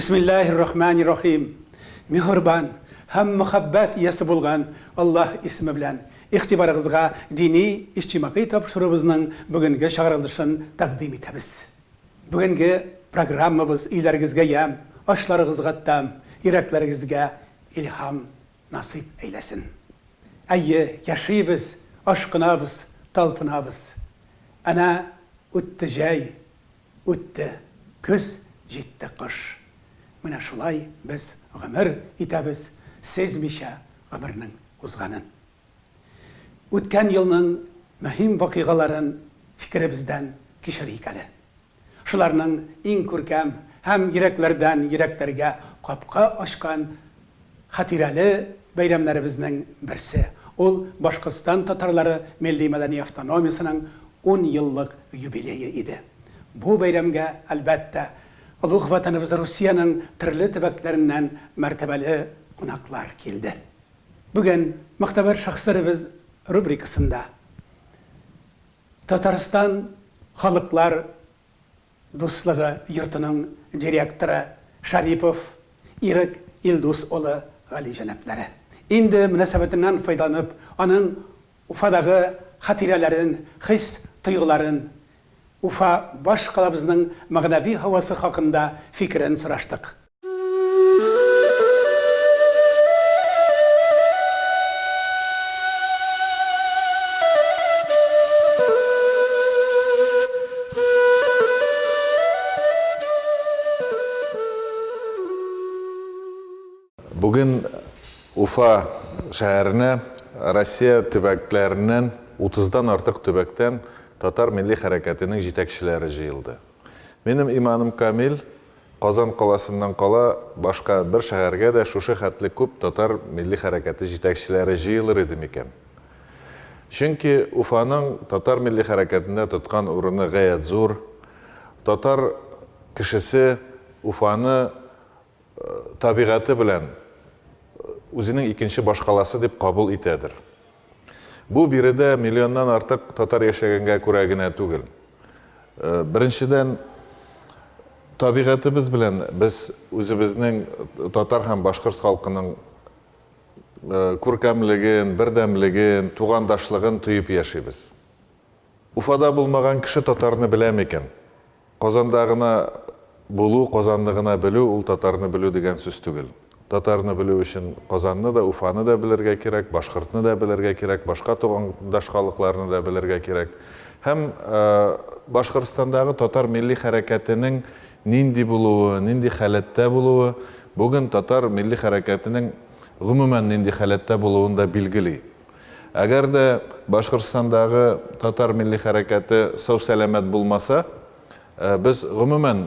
Bismillahirrahmanirrahim. Mehurban hem muhabbat iyesi bulgan Allah ismi bilen ihtibarıgızga dini içtimai tapşırıbızның bugünkü çağrılışın takdim etebіз. Bugünkü programmabız ileringizge yem, aşlarıgızga tam, yürekleringizge ilham nasip eylesin. Ayy yaşayыбыз, aşkınabız, talpınabız. Ana üttü jay, üttü küz, jitti kış. Mine şulay biz ömür itebіз, sezmişe ömürnün uzganın. Ötken yılının mühim vakigaların fikrimizden kişirikeli. Şularının en körkem hem yüreklerden yüreklerge kapka açkan hatireli bayramlarımızın birisi. Ol Başkırstan Tatarları Milli Medeni Avtonomiyasının 10 yıllık yübileyi idi. Bu bayramga elbette Ulug vatanımız Rusiyanın türlü töbeklerinden mertebeli konaklar keldi. Bugün muhtabar şahslarımız rubrikasında Tataristan Halklar Dostluğu yurtunun direktörü Şaripov İrik İldus oğlu Ali Jenepleri. Indi münasebetinden faydalanıp onun Ufa'daki hatirelerin, his duyguların, Ufa baş kalabızının mağnavi havası hakkında fikrini sıraştık. Bugün Ufa şehrine Rusya tübeklerinden 30'dan artık tübekten Tatar Milli Hareketi'nin jetekçileri jıyıldı. Benim imanım Kamil, Kazan qalasından qala başka bir şehirge de şuşu hatli küp Tatar Milli Hareketi jetekçileri jıyılır idim iken. Çünkü Ufa'nın Tatar Milli Hareketi'nde tutkan urunu gayet zor. Tatar kişisi Ufa'nı tabiatı bilen özünün ikinci başkalası dep kabul itedir. Bu biride milyondan artık Tatar yaşaganga kuragına tugul. Birinciden tabiatımız bilen biz özümüzün Tatar hem Başkırt halkının kurkamligin, birdemligin, tuğandaşlığın tuyup yaşayız. Ufada bulmagan kişi Tatarını bilemeken. Kazandağına bulu, kazandığına bilü, ul Tatarını bilü degen söz tugul. Tatarını bilü için Kazan'ı da, Ufa'nı da bilirge gerek, Başkırt'ını da bilirge gerek, başka tuğandaş halklarını da bilirge gerek. Hem Başkırstan'daki Tatar Milli Hareketi'nin nindi buluğu, nindi halette buluğu, bugün Tatar Milli Hareketi'nin gümümen nindi halette buluğunda bilgili. Eğer de Başkırstan'daki Tatar Milli Hareketi sağ selamet bulmasa, biz gümümen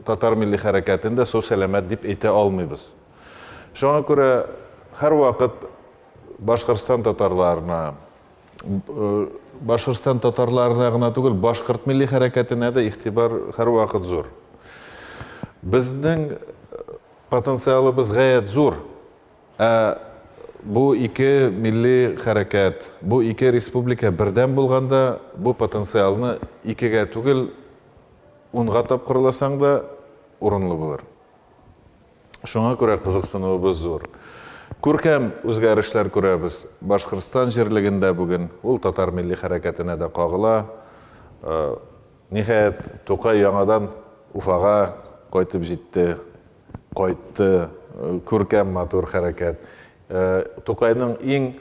Tatar Milli Hareketi'nde sağ selamet deyip ete almayız. Şuna göre her vakit Başkırstan Tatarlarına, Başkırstan Tatarlarına gına tugul, Başkırt Milli Hareketi'ne de ihtibar her vakit zor. Bizden potansiyelimiz gayet zor. Bu iki milli hareket, bu iki respublika birden bulganda bu potansiyelini ikiga tugul, onğa tapqırlasan da orunlu bulur. Şuna göre kızıksınıbız zor. Көркем өзгәрішләр көрәбіз. Башқұртстан жерлігінде бүгін ол Татар Milli Hareketi'ne de қағыла. Nihayet Toqay яңадан Ufaға қайтып жетті, қайтты. Көркем матур харекет. Toqayның ең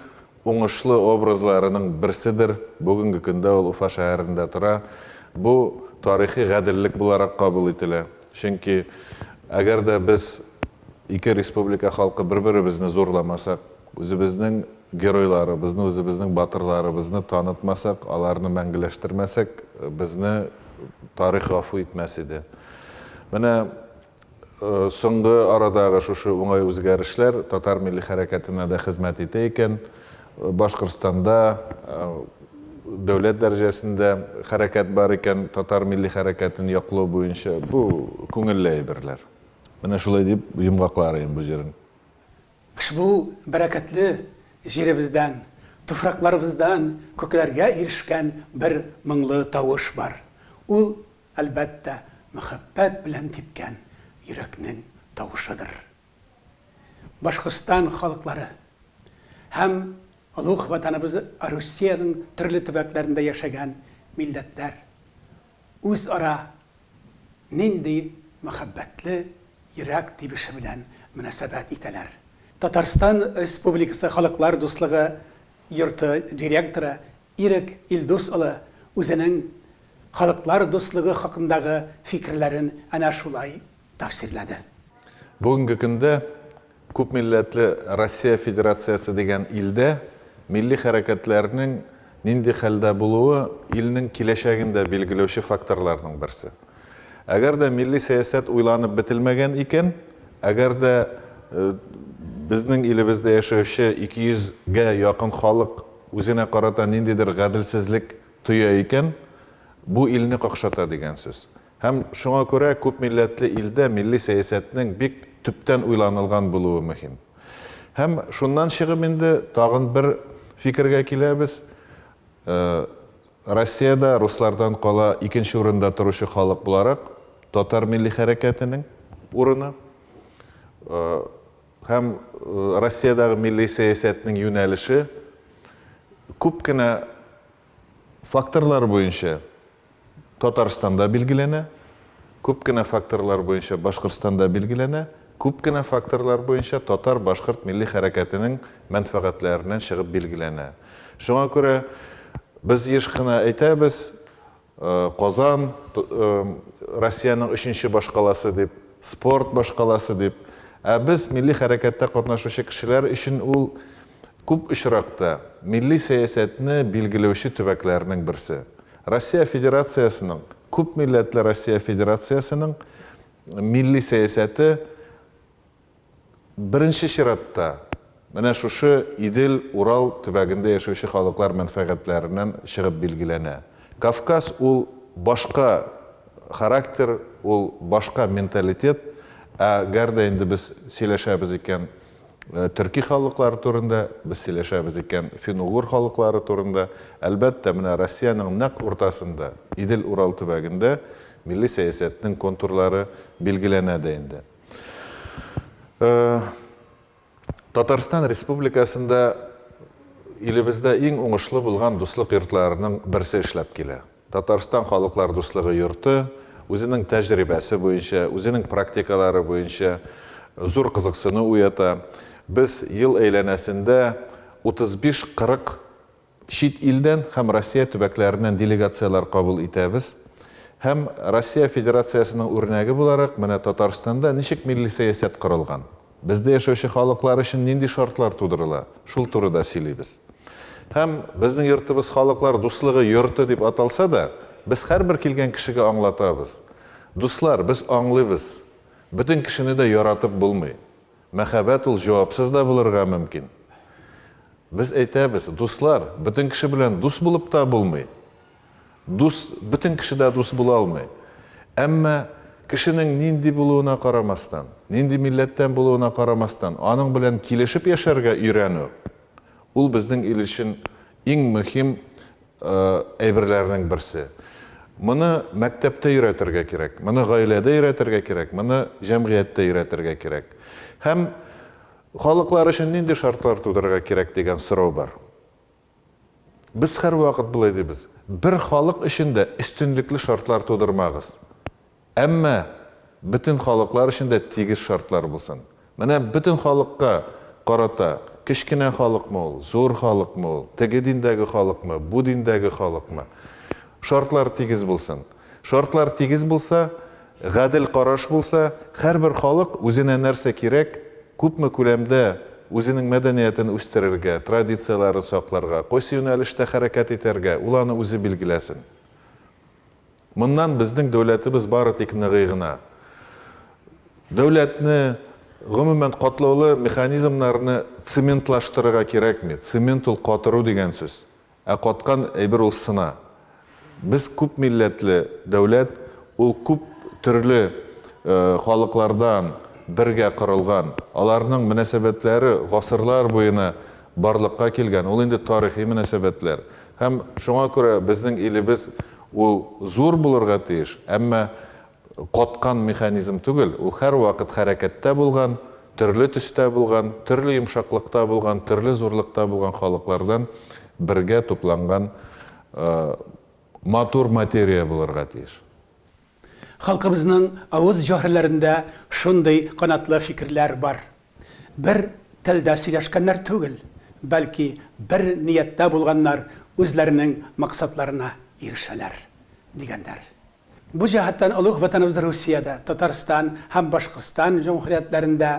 оңышлы образларының бірсідір. Бүгінгі күнде ол Уфа шәһәрендә тұра. Бұл тарихи ғәділлік бұларақ қабыл етілі. Чөнки әгәр дә біз İki Respublika halkı birbirimizni zorlamasak, özümüzün geroylarımızı, özümüzün batırlarımızı tanıtmasak, alarını məngləşdirməsək, bizni tarix afı etməsidir. Mənə soңғы araдағы şuşu oңay özgərişlər Tatar Milli Hareketi'ne de hizmet etəyikən, Başkırstanda devlet dərəcəsində hareket var ikən Tatar Milli Hareketi'nin yoxluğu boyunca bu köngülləyi birlər. Bana şulay deyip yumgaklarayım bu yerin. Bu bereketli yerimizden, tufraklarımızdan köklerge erişken bir mыңlı tavuş var. Ul elbette muhabbet bilen tipken yüreknin тавышыдыр. Башкортстан халыклары һәм улуг ватаныбыз Русияның төрле төбәкләрендә яшәгән милләтләр үзара нинди мәхәббәтле йөрәк тибеше белән мөнәсәбәт итәләр. Татарстан Республикасы Халыклар дуслыгы йорты директоры Ирек Илдус улы үзенең халыклар дуслыгы хакындагы фикерләрен әнә шулай тәфсирләде. Бүгінгі көндә күп милләтле Россия Федерациясы дигән илдә милли хәрәкәтләрнең нинди хәлдә булуы илнең киләчәгендә билгеләүче факторларның берсе. Әгәр дә милли сәясәт уйланып бетелмәгән икән, әгәр дә безнең илебездә яшәүче 200-гә якын халык үзенә карата ниндидер гаделсезлек тоя икән, бу илне какшата дигән сүз. Һәм шуңа күрә күп милләтле илдә милли сәясәтнең бик төптән уйланылган булуы мөһим. Һәм шуннан чыгып инде тагын бер фикергә киләбез. Россиядә руслардан кала икенче урында торучы халык буларак татар милли хәрәкәтенең урыны һәм Россиядәге милли сәясәтнең юнәлеше күп кенә факторлар буенча Татарстанда билгеләнә, күп кенә факторлар буенча Башкортстанда билгеләнә, күп кенә факторлар буенча татар-башкорт милли хәрәкәтенең мәнфәгатьләреннән чыгып билгеләнә. Шуңа күрә без еш кына әйтәбез, Казан Россиянең 3нче башкаласы дип, спорт башкаласы дип, ә без милли хәрәкәттә катнашучы кешеләр өчен ул күп очракта милли сәясәтне билгеләүче төбәкләрнең берсе. Россия Федерациясының, күп милләтле Россия Федерациясының милли сәясәте беренче чиратта менә шушы Идел, Урал төбәгендә яшәүче халыклар мәнфәгатьләреннән чыгып билгеләнә. Кавказ ул башка характер, ул башка менталитет, әгәр дә инде без сөйләшәбез икән төрки халыклары турында, без сөйләшәбез икән фин-угур халыклары турында, әлбәттә менә Россиянең нәкъ уртасында, Идел, Урал төбәгендә милли сәясәтнең контурлары билгеләнә дә инде. Татарстан Республикасында илебездә иң уңышлы булган дуслык йортларының берсе эшләп килә. Татарстан халыклар дуслыгы йорты үзенең тәҗрибәсе буенча, үзенең практикалары буенча зур кызыксыну уята. Без ел әйләнәсендә 35-40 чит илдән һәм Россия төбәкләреннән делегациялар кабул итәбез. Һәм Россия Федерациясының үрнәге буларак, менә Татарстанда ничек милли сәясәт корылган? Бездә яшәүче халыклар өчен нинди шартлар тудырыла? Шул турыда сөйлибез. Һәм безнең йортыбыз халыклар дуслыгы йорты дип аталса да, без һәрбер килгән кешегә аңлатабыз. Дуслар, без аңлыйбыз. Бөтен кешене дә яратып булмый. Мәхәббәт ул җавапсыз да булырга мөмкин. Без әйтәбез, дуслар, бөтен кеше белән дус булып та булмый. Дус, бөтен кеше дә дус була алмый. Әмма кешенең нинди булуына карамастан, нинди милләттән булуына карамастан, аның белән килешеп яшәргә өйрәнү, ул безнең ил өчен иң мөһим әйберләрнең берсе. Моны мәктәптә өйрәтергә кирәк, моны гаиләдә өйрәтергә кирәк, моны җәмгыятьтә өйрәтергә кирәк. Һәм халыклар өчен нинди шартлар тудырырга кирәк дигән сорау бар. Без һәр вакыт булай дибез. Бер халык өчен дә өстенлекле шартлар тудырмагыз. Әмма бөтен халыклар өчен дә тигез шартлар булсын. Менә бөтен халыкка карата, кечкенә халыкмы ул, зур халыкмы ул, теге диндәге халыкмы, бу диндәге халыкмы, шартлар тигез булсын. Шартлар тигез булса, гадел караш булса, һәрбер халык үзенә нәрсә кирәк, күпме күләмдә үзенең мәдәниятен үстерергә, традицияларын сакларга, кайсы юнәлештә хәрәкәт итәргә, ул аны үзе билгеләсен. Моннан безнең дәүләтебез бары тик ныгый гына. Дәүләтне гомумән катлаулы механизмнарны цементлаштырырга кирәкми. Цемент ул катыру дигән сүз. Ә каткан әйбер ул сына. Без күп милләтле дәүләт, ул күп төрле халыклардан бергә корылган, аларның мөнәсәбәтләре гасырлар буена барлыкка килгән. Ул инде тарихи мөнәсәбәтләр. Һәм шуңа күрә безнең илебез ул зур булырга тиеш, әмма qotkан mexanizm түгел, ул һәр вакыт хәрәкәттә булган, төрле төстә булган, төрле йомшаклыкта булган, төрле зурлыкта булган халыклардан бергә тупланган матур материя булырга тиеш. Халкыбызның авыз җаһирләрендә шундый канатлы фикерләр бар. Бер телдә сөйләшкәннәр түгел, бәлки бер нияттә булганнар үзләренең максатларына ирешәләр дигәннәр. Бу җәһәттән олуг ватаныбыз Русиядә, Татарстан һәм Башкортстан җумһуриятләрендә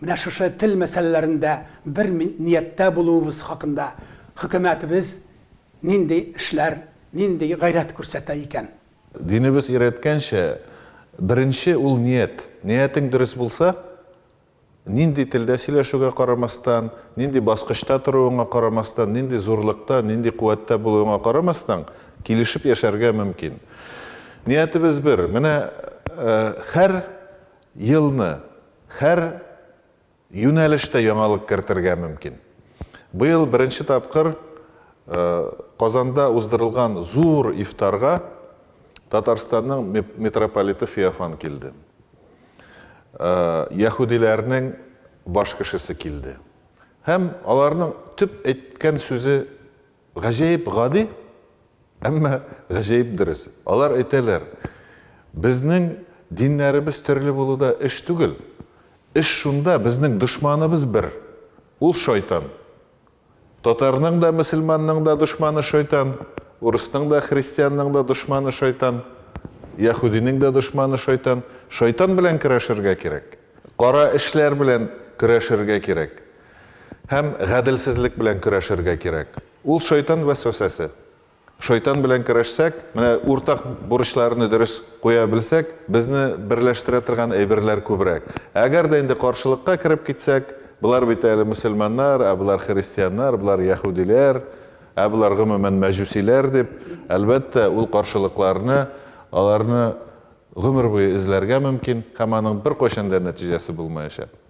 менә шушы тел мәсьәләләрендә бер нияттә булуыбыз хакында хөкүмәтебез нинди эшләр, нинди гайрәт күрсәтә икән? Динебез өйрәткәнчә, беренче ул ният. Ниятең дөрес булса, нинди телдә сөйләшүгә карамастан, нинди баскычта торуыңа карамастан, нинди зурлыкта, нинди куәттә булуыңа карамастан, килешеп яшәргә мөмкин. Ниятебез бер. Менә һәр елны, һәр юнәлештә яңалык кертергә мөмкин. Быел беренче тапкыр Казанда уздырылган зур ифтарга Татарстанның митрополиты Феофан килде. Яһудиләрнең баш кешесе килде. Һәм аларның төп әйткән сүзе гаҗәеп гади, әмма гаҗәеп дөрес. Алар әйтәләр, безнең диннәребез төрле булуда эш түгел. Эш шунда, безнең дошманыбыз бер. Ул шайтан. Татарның да, мөселманның да дошманы шайтан, урысның да, христианның да дошманы шайтан, яһудиның да дошманы шайтан. Шайтан белән көрәшергә кирәк. Кара эшләр белән көрәшергә кирәк. Һәм гаделсезлек белән көрәшергә кирәк. Ул шайтан вәсвәсәсе. Шайтан белән көрәшсәк, менә уртак бурычларны дөрес куя белсәк, безне берләштерә торган әйберләр күбрәк. Әгәр дә инде каршылыкка кирип китсәк, булар бит әле мөселманнар, булар христианнар, булар яһудиләр, булар гомумән мәҗүсиләр дип, әлбәттә ул каршылыкларны, аларны гомер буе эзләргә мөмкин, һәм аның бер кайчан да нәтиҗәсе булмаячак.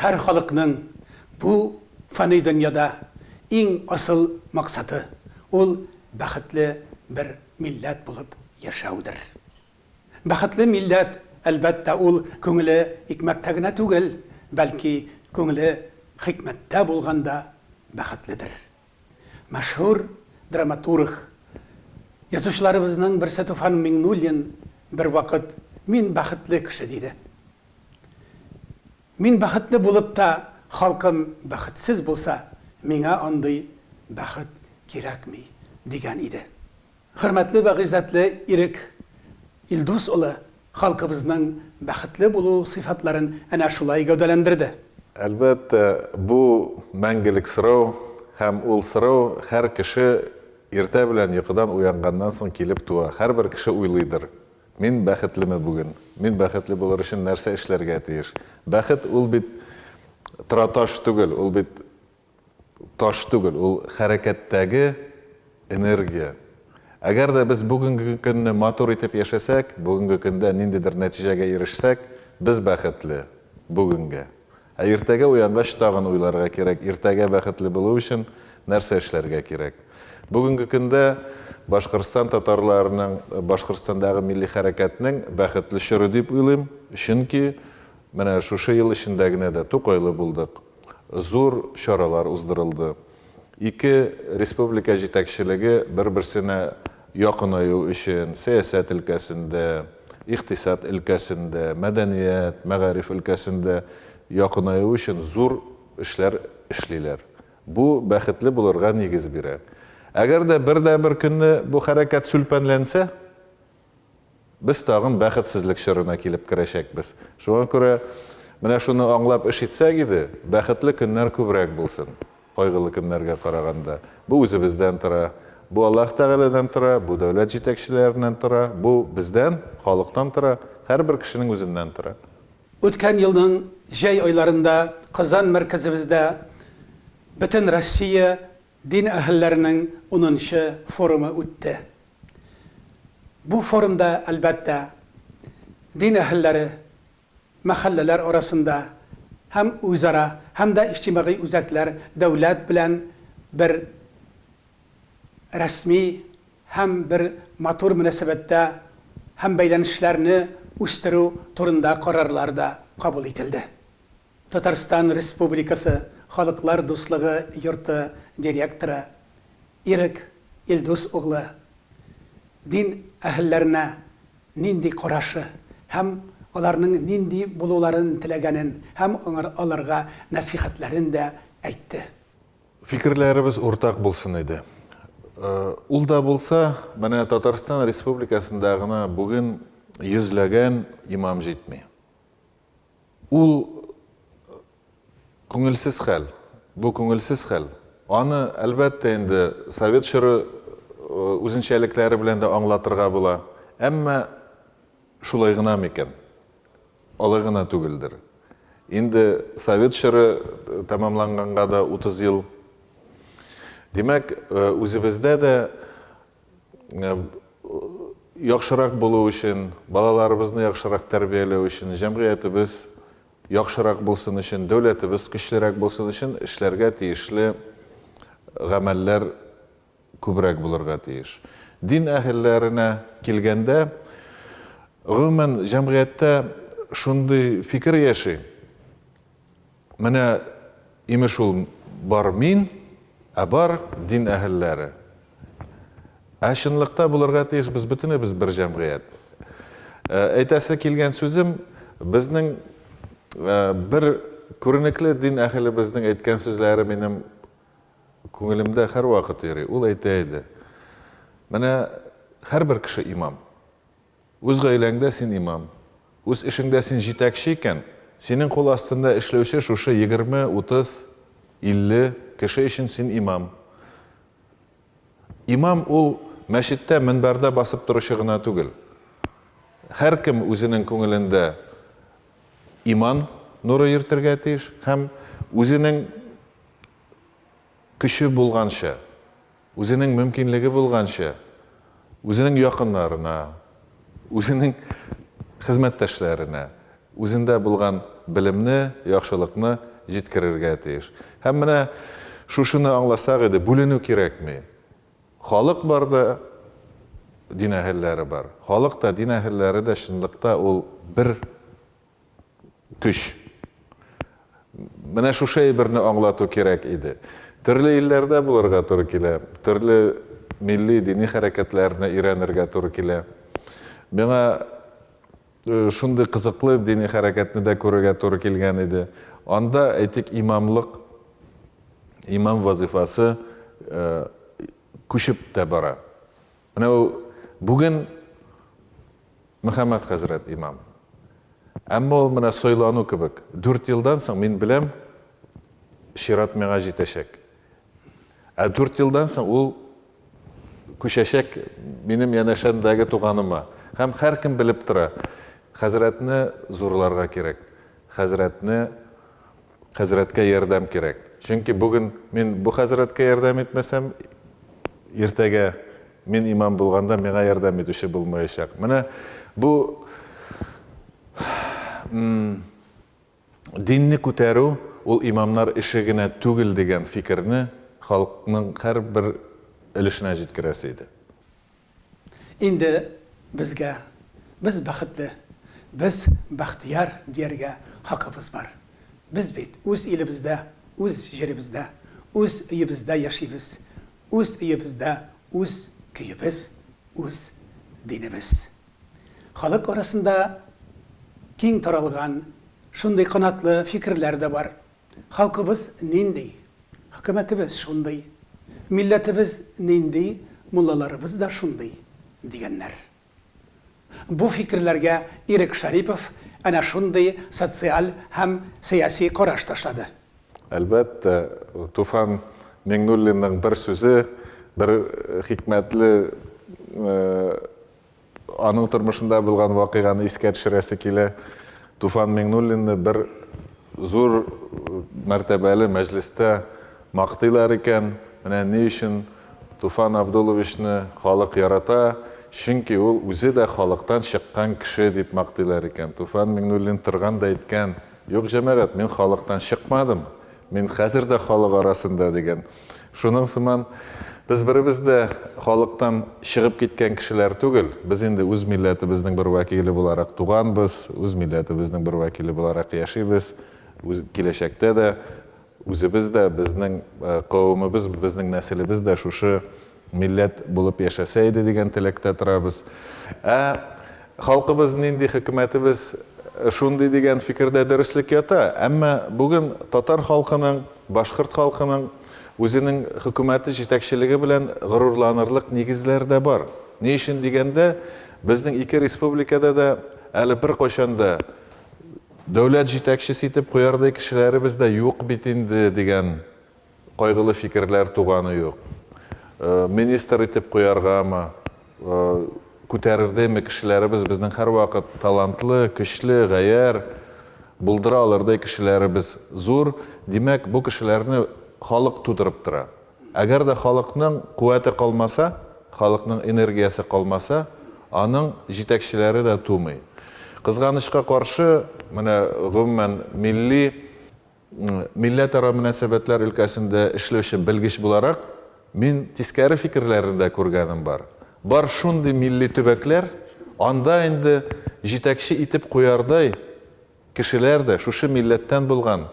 Һәр халыкның бу фани дөньяда иң асыл максаты ул бәхетле бер милләт булып яшәүдер. Бәхетле милләт әлбәттә ул күңеле икмәктә генә түгел, бәлки күңеле хикмәттә булганда бәхетледер. Мәшһүр драматург язучыларыбызның берсе Туфан Миңнуллин бер вакыт мин бәхетле кеше диде. Мин бәхетле булып та халкым бәхетсез булса, миңа андый бәхет кирәкми дигән иде. Хөрмәтле вә гыйззәтле Ирек Илдус улы халкыбызның бәхетле булу сыйфатларын әнә шулай гәүдәләндерде. Әлбәттә, бу мәңгелек сорау һәм ул сорау һәр кеше иртә белән йокыдан уянганнан соң килеп туа. Һәрбер кеше уйлыйдыр. Мин бәхетлеме бүген? Мин бәхетле булыр өчен нәрсә эшләргә тиеш? Бәхет ул бит траташ түгел, ул бит таш түгел, ул хәрәкәттәге энергия. Әгәр дә без бүгенге көнне матур итеп яшәсәк, бүгенге көндә ниндидер нәтиҗәгә ирешсәк, без бәхетле бүгенгә. Ә иртәгә уянгач тагын уйларга кирәк, иртәгә бәхетле булу өчен нәрсә эшләргә кирәк. Бүгенге көндә Башкортстан татарларының, Башкортстандагы милли хәрәкәтнең бәхетле чоры дип уйлыйм, чөнки менә шушы ел эчендә генә дә Тукайлы булдык. Зур чаралар уздырылды. Ике республика җитәкчелеге бер-берсенә якынаю өчен сәясәт өлкәсендә, иктисад өлкәсендә, мәдәният, мәгариф өлкәсендә якынаю өчен зур эшләр эшлиләр. Бу бәхетле булырга нигез бирә. Әгәр дә бер көнне бу хәрәкәт сүлпәнләнсә, без тагын бәхетсезлек чорына килеп керәчәкбез. Шуңа күрә менә шуны аңлап эш итсәк иде, бәхетле көннәр күбрәк булсын, кайгылы көннәргә караганда. Бу үзебездән тора, бу Аллаһ Тәгаләдән тора, бу дәүләт җитәкчеләреннән тора, бу бездән, халыктан тора, һәрбер кешенең үзеннән тора. Үткән елның җәй айларында Казан мәркәзебездә бөтен Россия дин әһелләренең 10-нчы форумы үтте. Bu forumda elbette din ehilleri, mahalleler arasında hem uzara hem de içtimai uzaklar devlet bilen bir resmi hem bir matur münasebette hem beylenişlerini üstürü turunda kararlarda kabul edildi. Tatarstan Respublikası Halklar Dostluğu Yurtu Direktörü İrik İldus oğlu din ehillerine nindi koraşı hem onların nindi buluların tilegenin hem onlarga nasihatlerini de aytdı. Fikirlerimiz ortak bulsun idi. Ул да булса, менә Татарстан Республикасында гына бүген йөзләгән имам җитми. Ул күңелсез хәл, бу күңелсез хәл. Аны әлбәттә инде Совет чоры үзенчәлекләре белән дә аңлатырга була. Әмма шулай гына микән? Алай гына түгелдер. Инде Совет чоры тәмамланганга да 30 ел. Демәк, үзебездә дә яхшырак булу өчен, балаларыбызны яхшырак тәрбияләү өчен, җәмгыятебез яхшырак булсын өчен, дәүләтебез көчлерәк булсын өчен эшләргә тиешле гамәлләр күбрәк булырга тиеш. Дин әһелләренә килгәндә, гомумән җәмгыятьтә шундый фикер яши. Менә имеш ул бар мин, ә бар дин әһелләре. Чынлыкта булырга тиеш без бөтенебез бер җәмгыять. Әйтәсе килгән сүзем, безнең бер күренекле дин әһелебезнең әйткән сүзләре минем күңелемдә һәр вакыт йөри. Ул әйтә иде. Менә һәрбер кеше имам. Үз гаиләңдә син имам. Үз эшеңдә син җитәкче икән. Синең кул астында эшләүче шушы 20, 30, 50 кеше өчен син имам. Имам ул мәчеттә минбәрдә басып торучы гына түгел. Һәркем үзенең күңелендә иман нуры йөртергә тиеш һәм үзенең көче булганча, үзенең мөмкинлеге булганча, үзенең якыннарына, үзенең хезмәттәшләренә, үзендә булган белемне, яхшылыкны җиткерергә тиеш. Һәм менә шушыны аңласак иде, бүленү кирәкми. Халык бар да дин әһелләре бар. Халык та дин әһелләре дә чынлыкта ул бер көч. Менә шушы әйберне аңлату кирәк иде. Төрле илләрдә булырга туры килә, төрле милли дини хәрәкәтләрне өйрәнергә туры килә. Миңа шундый кызыклы дини хәрәкәтне дә күрергә туры килгән иде. Анда әйтик имамлык, имам вазифасы күчеп тә бара. Менә ул бүген Мөхәммәд хәзрәт имам. Әмма ул менә сайлану кебек. 4 елдан соң мин беләм шират миңа җитәчәк. 4 елдан соң ул күчәчәк минем янәшәмдәге туганыма. Һәм һәркем белеп тора. Хәзрәтне зурларга кирәк. Хәзрәткә ярдәм кирәк. Чөнки бүген мин бу хәзрәткә ярдәм итмәсәм, иртәгә мин имам булганда миңа ярдәм итүче булмаячак. Менә бу динне күтәрү, ул имамнар эше генә түгел дигән фикерне халыкның һәрбер өлешенә җиткерәсе иде. Инде безгә, без бәхетле, без бәхтияр дияргә хакыбыз бар. Biz bit, үз илебездә, үз җиребездә, үз өебездә яшибез, үз өебездә, үз көебез, үз динебез. Халык арасында киң таралган шундый канатлы фикерләр дә бар. Халкыбыз нинди, хөкүмәтебез шундый, милләтебез нинди, муллаларыбыз да шундый дигәннәр. Бу фикерләргә Ирек Шарипов әнә шундый социаль һәм сәяси караш ташлады. Әлбәттә, Туфан Миңнуллинның бер сүзе, бер хикмәтле аның тормышында булган вакыйганы искә төшерәсе килә. Туфан Миңнуллинны бер зур мәртәбәле мәҗлестә мактыйлар икән. Менә ни өчен Туфан Абдулловичны халык ярата, Чөнки ул үзе дә халыктан чыккан кеше дип мактыйлар икән. Туфан Миңнуллин торган да әйткән, юк җәмәгать, мин халыктан чыкмадым. Мин хәзер дә халык арасында дигән. Шуның сыман без беребез дә халыктан чыгып киткән кешеләр түгел. Без инде үз милләтебезнең бер вәкиле буларак туганбыз, үз милләтебезнең бер вәкиле буларак яшибез. Киләчәктә дә үзебез дә, безнең кавымыбыз, безнең нәселебез дә шушы милләт булып яшәсә иде дигән теләктә торабыз. Халкыбыз нинди, хөкүмәтебез шундый дигән фикердә дөрестлек ята. Әмма бүген татар халкының, башкорт халкының үзенең хөкүмәте җитәкчелеге белән горурланырлык нигезләр дә бар. Ни өчен дигәндә, безнең ике республикада да әле бер кайчанда дәүләт җитәкчесе итеп куярдай кешеләребез дә юк бит инде дигән кайгылы фикерләр туганы юк. Министр итеп куяргамы, күтәрердәме кешеләребез безнең һәрвакыт талантлы, көчле, гаяр, булдыра алырдай кешеләребез зур. Димәк, бу кешеләрне халык тудырып тора. Әгәр дә халыкның куәте калмаса, халыкның энергиясе калмаса, аның җитәкчеләре дә тумый. Кызганычка каршы, менә гомумән милләтара мөнәсәбәтләр өлкәсендә эшләүче белгеч буларак, мин тискәре фикерләрен дә күргәнем бар. Бар шундый милли төбәкләр, анда инде җитәкче итеп куярдай кешеләр дә шушы милләттән булган,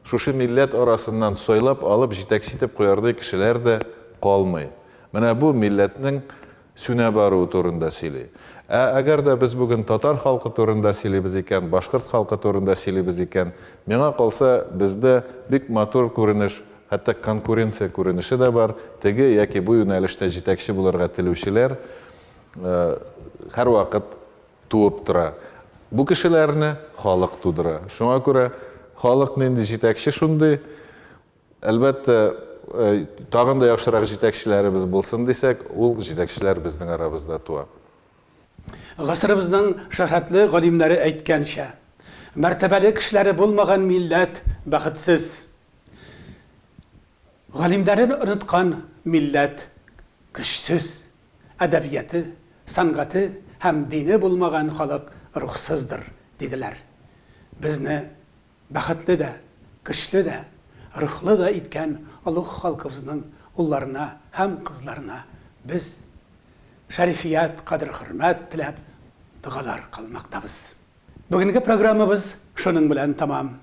шушы милләт арасыннан сайлап алып җитәкче итеп куярдай кешеләр дә калмый. Менә бу милләтнең сүнә баруы турында сөйли. Әгәр дә без бүген татар халкы турында сөйлибез икән, башкорт халкы турында сөйлибез икән, миңа калса бездә бик матур күренеш, хәтта конкуренция күренеше дә бар. Теге яки бу юнәлештә җитәкче булырга теләүчеләр һәрвакыт туып тора. Бу кешеләрне халык тудыра. Шуңа күрә халык нинди җитәкче шундый, әлбәттә, тагын да яхшырак җитәкчеләребез булсын дисәк, ул җитәкчеләр безнең арабызда туа. Гасырыбызның шәһрәтле галимнәре әйткәнчә, мәртәбәле кешеләре булмаган милләт бәхетсез. Галимнәрен оныткан милләт көчсез. Әдәбияты, сәнгате һәм дине булмаган халык рухсыздыр, диделәр. Безне бәхетле дә, көчле дә, рухлы да иткән олуг халкыбызның улларына һәм кызларына без шәрифият, кадр-хөрмәт теләп дугалар кылмактабыз. Бүгенге программабыз шуның белән тамам.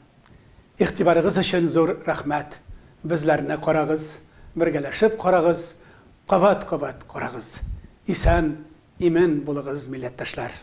Игътибарыгыз өчен зур рәхмәт. Безләрне карагыз, бергәләшеп карагыз, кабат-кабат карагыз. Исән, имен булыгыз, милләттәшләр.